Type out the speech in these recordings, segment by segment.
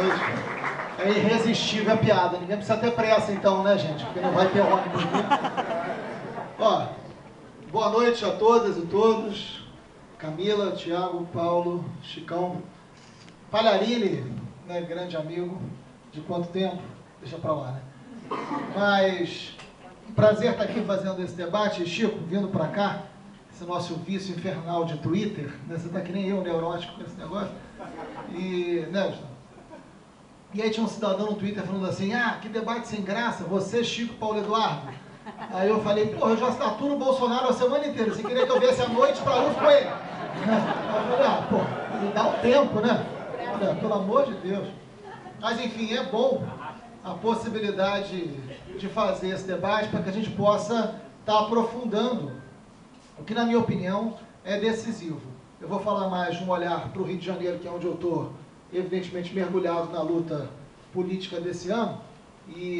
noite. É irresistível a piada. Ninguém precisa ter pressa então, né, gente? Porque não vai ter ônibus. Ó, boa noite a todas e todos. Camila, Thiago, Paulo, Chicão. Palharini, né, grande amigo. De quanto tempo? Deixa pra lá, né? Mas, um prazer estar aqui fazendo esse debate. Chico, vindo pra cá, esse nosso vício infernal de Twitter, né? Você tá que nem eu, neurótico com esse negócio. E, né, Gustavo? E aí tinha um cidadão no Twitter falando assim, ah, que debate sem graça, você, Chico, Paulo Eduardo. Aí eu falei, porra, eu já aturo o Bolsonaro a semana inteira, você queria que eu viesse à noite pra UF com ele? Aí eu falei, ah, pô, me dá um tempo, né? Olha, pelo amor de Deus. Mas enfim, é bom a possibilidade de fazer esse debate para que a gente possa estar aprofundando o que, na minha opinião, é decisivo. Eu vou falar mais de um olhar para o Rio de Janeiro, que é onde eu estou, evidentemente, mergulhado na luta política desse ano,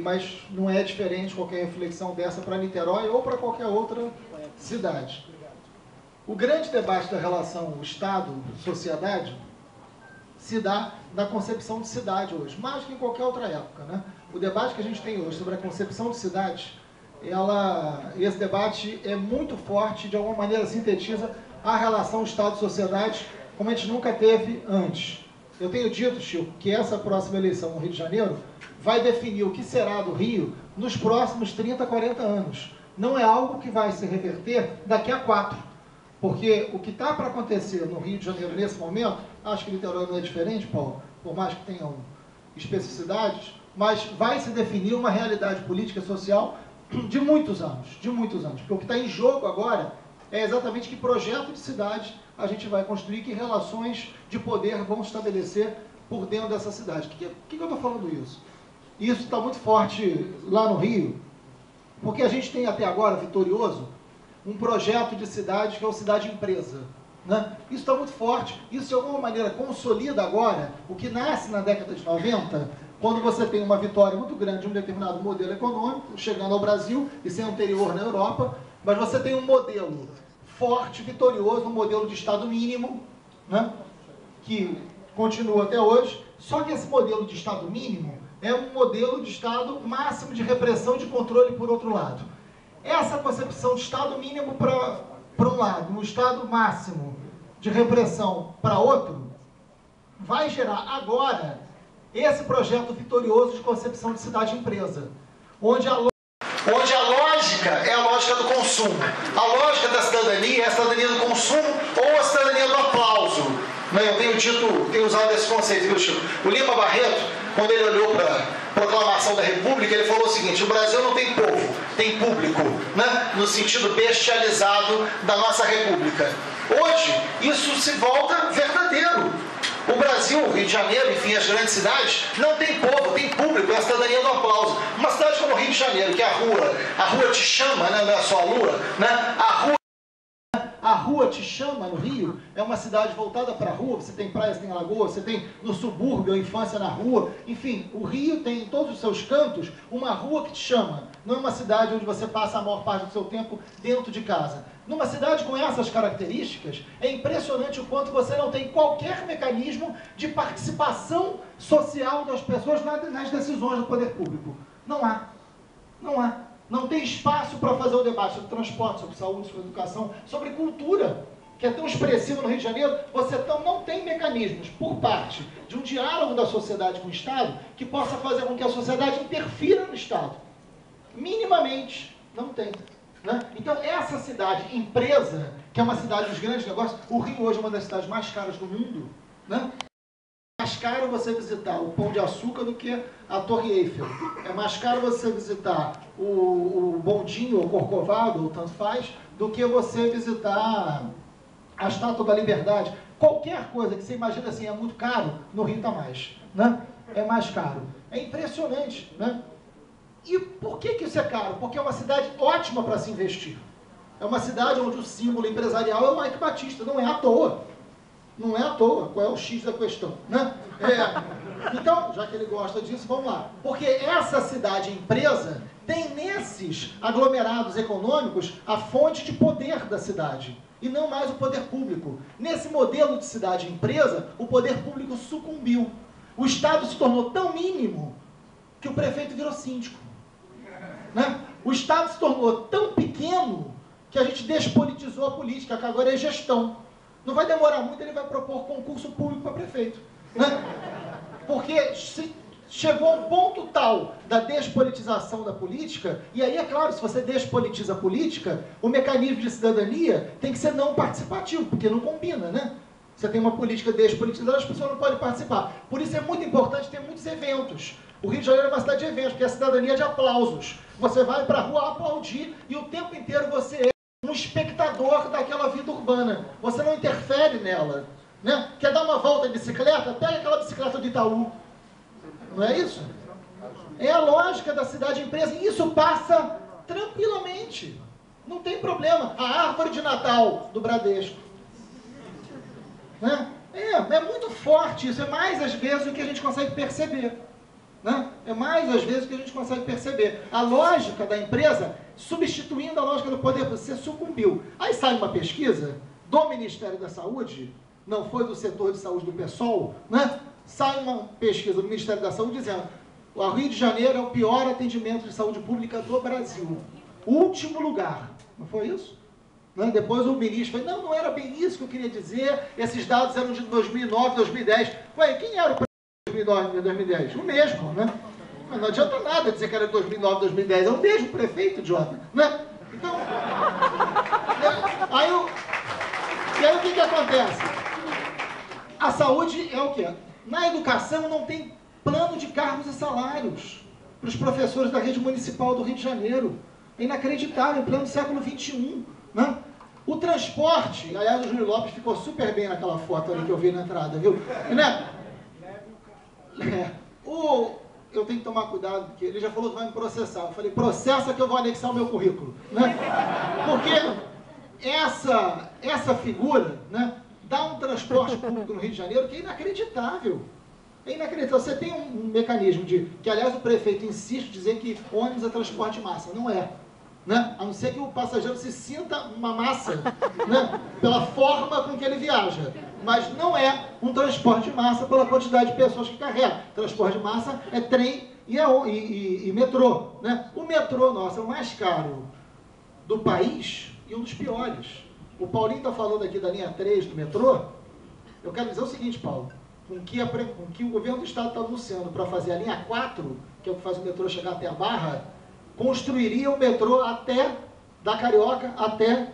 mas não é diferente qualquer reflexão dessa para Niterói ou para qualquer outra cidade. O grande debate da relação Estado-sociedade se dá na concepção de cidade hoje, mais que em qualquer outra época, né? O debate que a gente tem hoje sobre a concepção de cidade, esse debate é muito forte, de alguma maneira sintetiza a relação Estado-sociedade como a gente nunca teve antes. Eu tenho dito, Chico, que essa próxima eleição no Rio de Janeiro vai definir o que será do Rio nos próximos 30, 40 anos. Não é algo que vai se reverter daqui a 4. Porque o que está para acontecer no Rio de Janeiro nesse momento, acho que Niterói não é diferente, Paulo, por mais que tenham especificidades, mas vai se definir uma realidade política e social de muitos anos, Porque o que está em jogo agora é exatamente que projeto de cidade a gente vai construir, que relações de poder vão estabelecer por dentro dessa cidade. Por que eu estou falando isso? Isso está muito forte lá no Rio, porque a gente tem até agora, vitorioso, um projeto de cidade que é o Cidade Empresa, né? Isso está muito forte, isso de alguma maneira consolida agora o que nasce na década de 90, quando você tem uma vitória muito grande de um determinado modelo econômico, chegando ao Brasil e sendo anterior na Europa, mas você tem um modelo forte, vitorioso, um modelo de Estado mínimo, né? Que continua até hoje, só que esse modelo de Estado mínimo é um modelo de Estado máximo de repressão e de controle por outro lado. Essa concepção de Estado mínimo para um lado, um Estado máximo de repressão para outro, vai gerar agora esse projeto vitorioso de concepção de cidade-empresa, onde a lógica é a lógica do consumo. A lógica da cidadania é a cidadania do consumo ou a cidadania do aplauso. Eu tenho usado esse conceito, viu, Chico? O Lima Barreto, quando ele olhou para a proclamação da República, ele falou o seguinte, o Brasil não tem povo, tem público, né? No sentido bestializado da nossa República. Hoje, isso se volta verdadeiro. O Brasil, o Rio de Janeiro, enfim, as grandes cidades, não tem povo, tem público, é a cidadania do aplauso. Uma cidade como o Rio de Janeiro, que a rua te chama, né? Não é só a lua, né? A rua te chama no Rio, é uma cidade voltada para a rua, você tem praias, tem lagoas, você tem no subúrbio a infância na rua, enfim, o Rio tem em todos os seus cantos uma rua que te chama, não é uma cidade onde você passa a maior parte do seu tempo dentro de casa. Numa cidade com essas características, é impressionante o quanto você não tem qualquer mecanismo de participação social das pessoas nas decisões do poder público. Não há. Não há. Não tem espaço para fazer o debate sobre transporte, sobre saúde, sobre educação, sobre cultura, que é tão expressivo no Rio de Janeiro. Você não tem mecanismos por parte de um diálogo da sociedade com o Estado que possa fazer com que a sociedade interfira no Estado. Minimamente, não tem. Né? Então, essa cidade empresa, que é uma cidade dos grandes negócios, o Rio hoje é uma das cidades mais caras do mundo, né? É mais caro você visitar o Pão de Açúcar do que a Torre Eiffel. É mais caro você visitar o Bondinho, ou Corcovado, ou tanto faz, do que você visitar a Estátua da Liberdade. Qualquer coisa que você imagina assim é muito caro, no Rio está mais. Né? É mais caro. É impressionante. Né? E por que isso é caro? Porque é uma cidade ótima para se investir. É uma cidade onde o símbolo empresarial é o Mike Batista, não é à toa. Não é à toa, qual é o X da questão, né? Então, já que ele gosta disso, vamos lá. Porque essa cidade empresa tem nesses aglomerados econômicos a fonte de poder da cidade, e não mais o poder público. Nesse modelo de cidade empresa, o poder público sucumbiu. O Estado se tornou tão mínimo que o prefeito virou síndico. Né? O Estado se tornou tão pequeno que a gente despolitizou a política, que agora é gestão. Não vai demorar muito, ele vai propor concurso público para prefeito. Né? Porque chegou a um ponto tal da despolitização da política, e aí, é claro, se você despolitiza a política, o mecanismo de cidadania tem que ser não participativo, porque não combina, né? Você tem uma política despolitizada, as pessoas não podem participar. Por isso é muito importante ter muitos eventos. O Rio de Janeiro é uma cidade de eventos, porque é a cidadania de aplausos. Você vai para a rua aplaudir e o tempo inteiro você é um espectador daquela vida urbana. Você não interfere nela. Né? Quer dar uma volta de bicicleta? Pega aquela bicicleta do Itaú. Não é isso? É a lógica da cidade-empresa. E isso passa tranquilamente. Não tem problema. A árvore de Natal do Bradesco. Né? É muito forte isso. É mais às vezes o que a gente consegue perceber. Né? É mais às vezes o que a gente consegue perceber. A lógica da empresa substituindo a lógica do poder. Você sucumbiu. Aí sai uma pesquisa do Ministério da Saúde, não foi do setor de saúde do PSOL, né? Sai uma pesquisa do Ministério da Saúde dizendo que o Rio de Janeiro é o pior atendimento de saúde pública do Brasil. Último lugar. Não foi isso? Né? Depois o ministro falou, não era bem isso que eu queria dizer, esses dados eram de 2009, 2010. Ué, quem era o prefeito de 2010? O mesmo, né? Mas não adianta nada dizer que era de 2009, 2010, é o mesmo prefeito, idiota, né? Então, e aí o que acontece? A saúde é o quê? Na educação não tem plano de cargos e salários para os professores da rede municipal do Rio de Janeiro. É inacreditável, em plano século XXI. Né? O transporte, aliás, o Júlio Lopes ficou super bem naquela foto ali que eu vi na entrada, viu? Né? Eu tenho que tomar cuidado, porque ele já falou que vai me processar. Eu falei, processa que eu vou anexar o meu currículo. Né? Porque essa figura, né, dá um transporte público no Rio de Janeiro que é inacreditável. É inacreditável. Você tem um mecanismo que, aliás, o prefeito insiste em dizer que ônibus é transporte de massa. Não é. Né? A não ser que o passageiro se sinta uma massa, né, pela forma com que ele viaja. Mas não é um transporte de massa pela quantidade de pessoas que carrega. Transporte de massa é trem e metrô. Né? O metrô, nossa, é o mais caro do país e um dos piores. O Paulinho está falando aqui da linha 3 do metrô. Eu quero dizer o seguinte, Paulo, com que o governo do estado está anunciando para fazer a linha 4, que é o que faz o metrô chegar até a Barra, construiria o metrô da Carioca até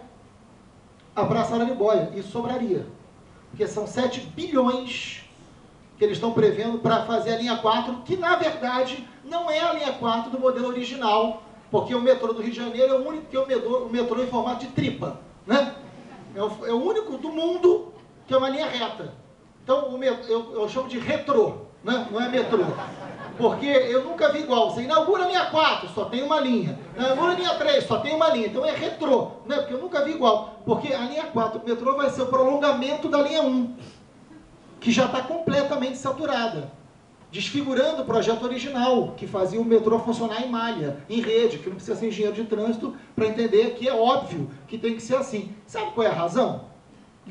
a Praça Araribóia, e sobraria. Porque são 7 bilhões que eles estão prevendo para fazer a linha 4, que na verdade não é a linha 4 do modelo original, porque o metrô do Rio de Janeiro é o único que é o metrô em formato de tripa. Né? É o único do mundo que é uma linha reta. Então eu chamo de retrô, né? Não é metrô. Porque eu nunca vi igual. Você inaugura a linha 4, só tem uma linha. Inaugura a linha 3, só tem uma linha. Então é retrô, né? Porque eu nunca vi igual. Porque a linha 4 do metrô vai ser o prolongamento da linha 1, que já está completamente saturada, desfigurando o projeto original, que fazia o metrô funcionar em malha, em rede, que não precisa ser engenheiro de trânsito para entender que é óbvio que tem que ser assim. Sabe qual é a razão?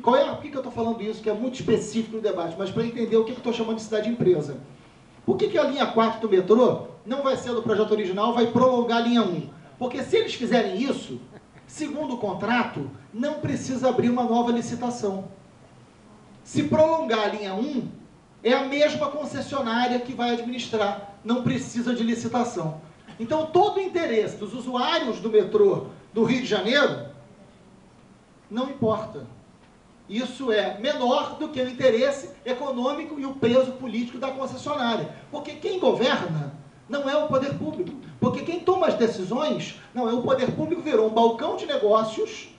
Por que eu estou falando isso, que é muito específico no debate, mas para entender o que eu estou chamando de cidade-empresa. Por que a linha 4 do metrô não vai ser do projeto original, vai prolongar a linha 1? Porque se eles fizerem isso, segundo o contrato, não precisa abrir uma nova licitação. Se prolongar a linha 1, é a mesma concessionária que vai administrar, não precisa de licitação. Então, todo o interesse dos usuários do metrô do Rio de Janeiro não importa. Isso é menor do que o interesse econômico e o peso político da concessionária. Porque quem governa não é o poder público. Porque quem toma as decisões não é o poder público, virou um balcão de negócios,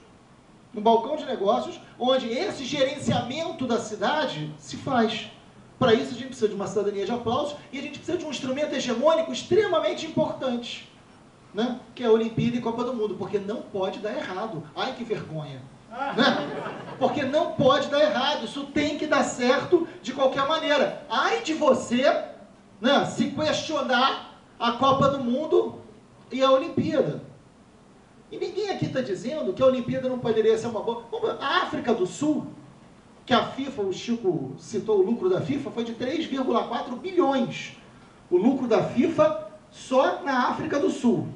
onde esse gerenciamento da cidade se faz. Para isso a gente precisa de uma cidadania de aplausos e a gente precisa de um instrumento hegemônico extremamente importante, né? Que é a Olimpíada e Copa do Mundo, porque não pode dar errado. Ai, que vergonha! Né? Porque não pode dar errado, isso tem que dar certo de qualquer maneira. Ai de você, né, se questionar a Copa do Mundo e a Olimpíada. E ninguém aqui está dizendo que a Olimpíada não poderia ser uma boa... A África do Sul que a FIFA, o Chico citou o lucro da FIFA, foi de 3,4 bilhões. O lucro da FIFA só na África do Sul.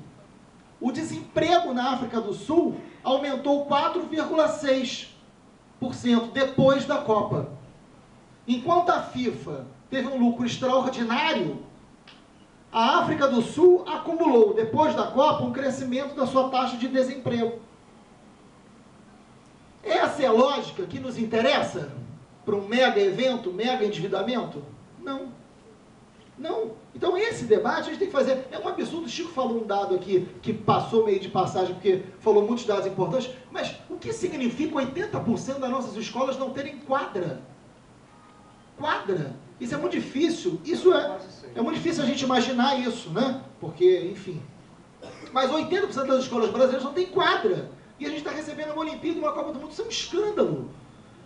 O desemprego na África do Sul aumentou 4,6% depois da Copa. Enquanto a FIFA teve um lucro extraordinário, a África do Sul acumulou, depois da Copa, um crescimento da sua taxa de desemprego. Essa é a lógica que nos interessa para um mega evento, mega endividamento? Não. Não. Então esse debate a gente tem que fazer. É um absurdo, o Chico falou um dado aqui, que passou meio de passagem, porque falou muitos dados importantes, mas o que significa 80% das nossas escolas não terem quadra? Quadra. Isso é muito difícil. Isso é muito difícil a gente imaginar isso, né? Porque, enfim. Mas 80% das escolas brasileiras não tem quadra. E a gente está recebendo uma Olimpíada e uma Copa do Mundo. Isso é um escândalo.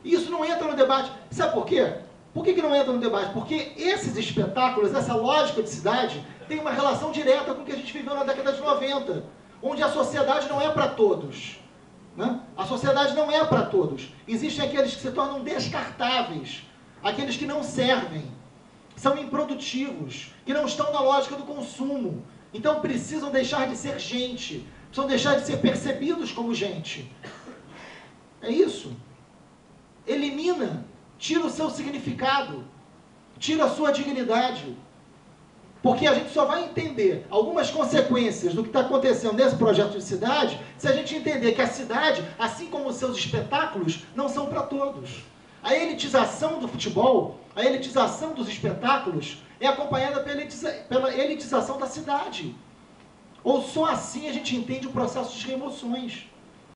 E isso não entra no debate. Sabe por quê? Por que não entra no debate? Porque esses espetáculos, essa lógica de cidade, tem uma relação direta com o que a gente viveu na década de 90, onde a sociedade não é para todos. Né? A sociedade não é para todos. Existem aqueles que se tornam descartáveis, aqueles que não servem, são improdutivos, que não estão na lógica do consumo. Então precisam deixar de ser gente, precisam deixar de ser percebidos como gente. É isso. Elimina, tira o seu significado, tira a sua dignidade. Porque a gente só vai entender algumas consequências do que está acontecendo nesse projeto de cidade se a gente entender que a cidade, assim como os seus espetáculos, não são para todos. A elitização do futebol, a elitização dos espetáculos é acompanhada pela elitização da cidade. Ou só assim a gente entende o processo de remoções.